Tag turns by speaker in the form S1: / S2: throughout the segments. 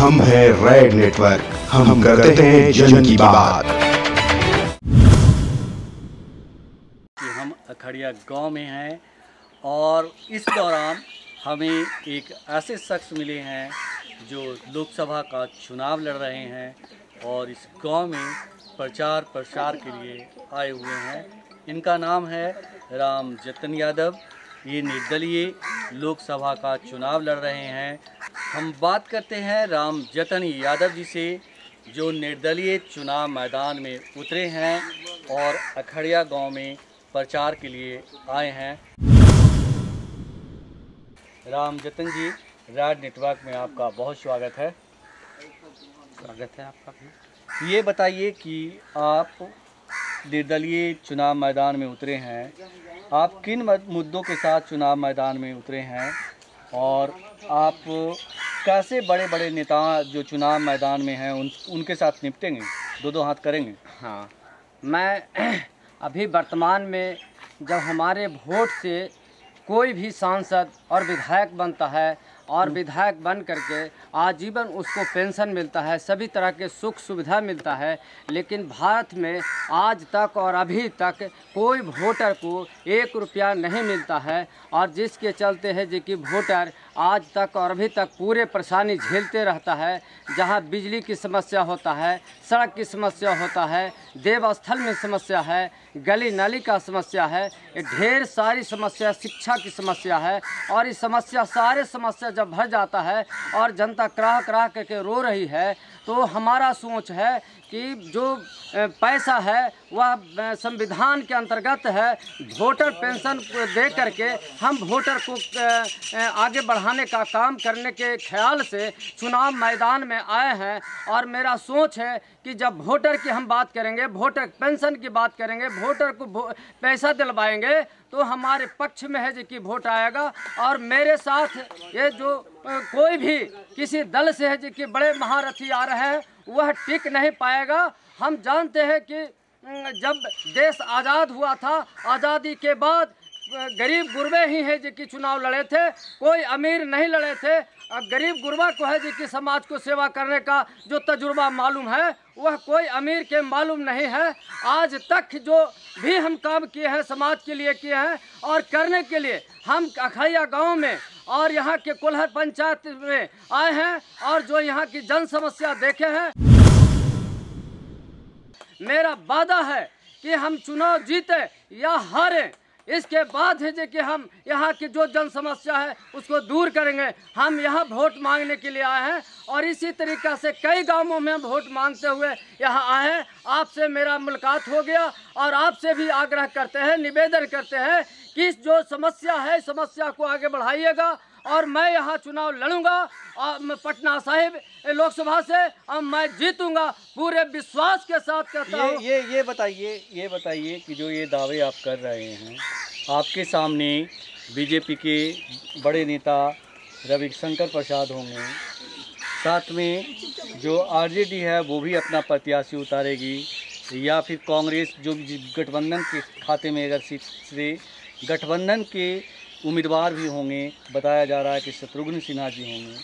S1: हम हैं red network, हम करते हैं जन की बात।
S2: हम अखड़िया गांव में हैं और इस दौरान हमें एक ऐसे शख्स मिले हैं जो लोकसभा का चुनाव लड़ रहे हैं और इस गांव में प्रचार प्रसार के लिए आए हुए हैं। इनका नाम है राम जतन यादव। ये निर्दलीय लोकसभा का चुनाव लड़ रहे हैं। हम बात करते हैं राम जतन यादव जी से, जो निर्दलीय चुनाव मैदान में उतरे हैं और अखड़िया गांव में प्रचार के लिए आए हैं। राम जतन जी, रेड नेटवर्क में आपका बहुत स्वागत है।
S3: स्वागत है आपका भी।
S2: ये बताइए कि आप निर्दलीय चुनाव मैदान में उतरे हैं, आप किन मुद्दों के साथ चुनाव मैदान में उतरे हैं और आप कैसे बड़े बड़े नेता जो चुनाव मैदान में हैं उनके साथ निपटेंगे, दो हाथ करेंगे?
S3: हाँ, मैं अभी वर्तमान में जब हमारे वोट से कोई भी सांसद और विधायक बनता है और विधायक बन करके आजीवन उसको पेंशन मिलता है, सभी तरह के सुख सुविधा मिलता है, लेकिन भारत में आज तक और अभी तक कोई वोटर को 1 रुपया नहीं मिलता है। और जिसके चलते है जो कि वोटर आज तक और अभी तक पूरे परेशानी झेलते रहता है। जहां बिजली की समस्या होता है, सड़क की समस्या होता है, देवस्थल में समस्या है, गली नाली का समस्या है, ढेर सारी समस्या, शिक्षा की समस्या है। और इस समस्या सारे समस्या जब भर जाता है और जनता कराह कराह करके रो रही है, तो हमारा सोच है कि जो पैसा है वह संविधान के अंतर्गत है। वोटर पेंशन दे करके हम वोटर को आगे बढ़ाने का काम करने के ख्याल से चुनाव मैदान में आए हैं। और मेरा सोच है कि जब वोटर की हम बात करेंगे, वोटर पेंशन की बात करेंगे, वोटर को पैसा दिलवाएंगे, तो हमारे पक्ष में है जो कि वोट आएगा। और मेरे साथ ये जो कोई भी किसी दल से है जो कि बड़े महारथी आ रहे हैं, वह टिक नहीं पाएगा। हम जानते हैं कि जब देश आज़ाद हुआ था, आज़ादी के बाद गरीब गुरबे ही है जो कि चुनाव लड़े थे, कोई अमीर नहीं लड़े थे। अब गरीब गुरबा को है जो कि समाज को सेवा करने का जो तजुर्बा मालूम है, वह कोई अमीर के मालूम नहीं है। आज तक जो भी हम काम किए हैं समाज के लिए किए हैं और करने के लिए हम अखड़िया गांव में और यहाँ के कोल्हर पंचायत में आए हैं और जो यहाँ की जन समस्या देखे हैं। मेरा वादा है कि हम चुनाव जीते या हारें, इसके बाद है कि हम यहाँ की जो जन समस्या है उसको दूर करेंगे। हम यहाँ वोट मांगने के लिए आए हैं और इसी तरीक़ा से कई गांवों में वोट मांगते हुए यहाँ आए हैं। आपसे मेरा मुलाकात हो गया और आपसे भी आग्रह करते हैं, निवेदन करते हैं कि जो समस्या है समस्या को आगे बढ़ाइएगा। और मैं यहाँ चुनाव लड़ूंगा और पटना साहिब लोकसभा से और मैं जीतूंगा पूरे विश्वास के साथ कहता हूँ।
S2: ये बताइए कि जो ये दावे आप कर रहे हैं, आपके सामने बीजेपी के बड़े नेता रविशंकर प्रसाद होंगे, साथ में जो आरजेडी है वो भी अपना प्रत्याशी उतारेगी, या फिर कांग्रेस जो गठबंधन के खाते में अगर सीट से गठबंधन के उम्मीदवार भी होंगे, बताया जा रहा है कि शत्रुघ्न सिन्हा जी होंगे।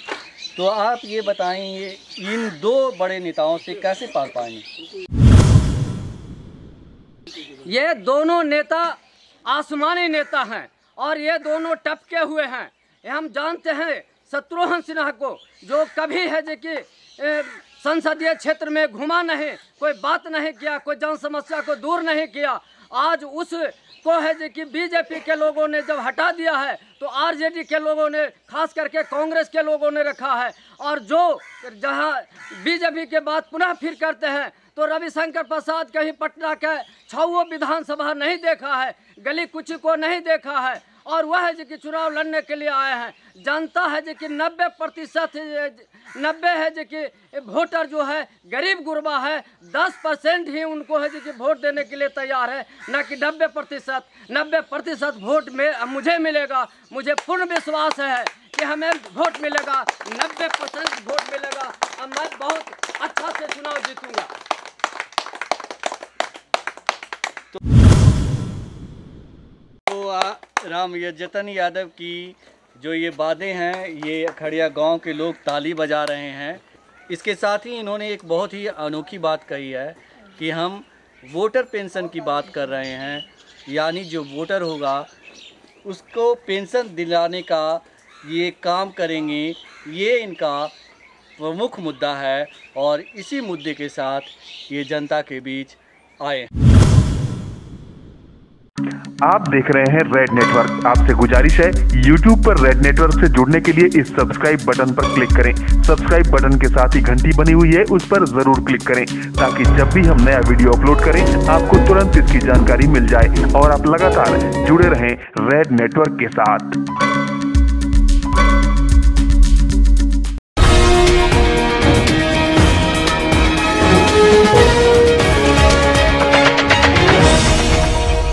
S2: तो आप ये बताएंगे इन दो बड़े नेताओं से कैसे पार पाएंगे?
S3: ये दोनों नेता आसमानी नेता हैं और ये दोनों टपके हुए हैं। हम जानते हैं शत्रुघ्न सिन्हा को, जो कभी है जो कि संसदीय क्षेत्र में घुमा नहीं, कोई बात नहीं किया, कोई जन समस्या को दूर नहीं किया। आज उसको है जो कि बीजेपी के लोगों ने जब हटा दिया है तो आरजेडी के लोगों ने, खास करके कांग्रेस के लोगों ने रखा है। और जो जहां बीजेपी के बात पुनः फिर करते हैं तो रविशंकर प्रसाद कहीं पटना के 6 विधानसभा नहीं देखा है, गली कुछ को नहीं देखा है और वह है जो कि चुनाव लड़ने के लिए आए हैं। जनता है जो कि 90% है जो कि वोटर जो है गरीब गुरबा है, 10% ही उनको है जो कि वोट देने के लिए तैयार है, न कि 90% वोट में मुझे मिलेगा। मुझे पूर्ण विश्वास है कि हमें वोट मिलेगा, 90% वोट मिलेगा और मैं बहुत अच्छा से चुनाव जीतूंगा।
S2: तो राम जतन यादव की जो ये वादे हैं, ये अखड़िया गांव के लोग ताली बजा रहे हैं इसके साथ ही इन्होंने एक बहुत ही अनोखी बात कही है कि हम वोटर पेंशन की बात कर रहे हैं, यानी जो वोटर होगा उसको पेंशन दिलाने का ये काम करेंगे। ये इनका प्रमुख मुद्दा है और इसी मुद्दे के साथ ये जनता के बीच आए।
S4: आप देख रहे हैं रेड नेटवर्क। आपसे गुजारिश है, YouTube पर रेड नेटवर्क से जुड़ने के लिए इस सब्सक्राइब बटन पर क्लिक करें। सब्सक्राइब बटन के साथ ही घंटी बनी हुई है, उस पर जरूर क्लिक करें ताकि जब भी हम नया वीडियो अपलोड करें आपको तुरंत इसकी जानकारी मिल जाए और आप लगातार जुड़े रहें रेड नेटवर्क के साथ।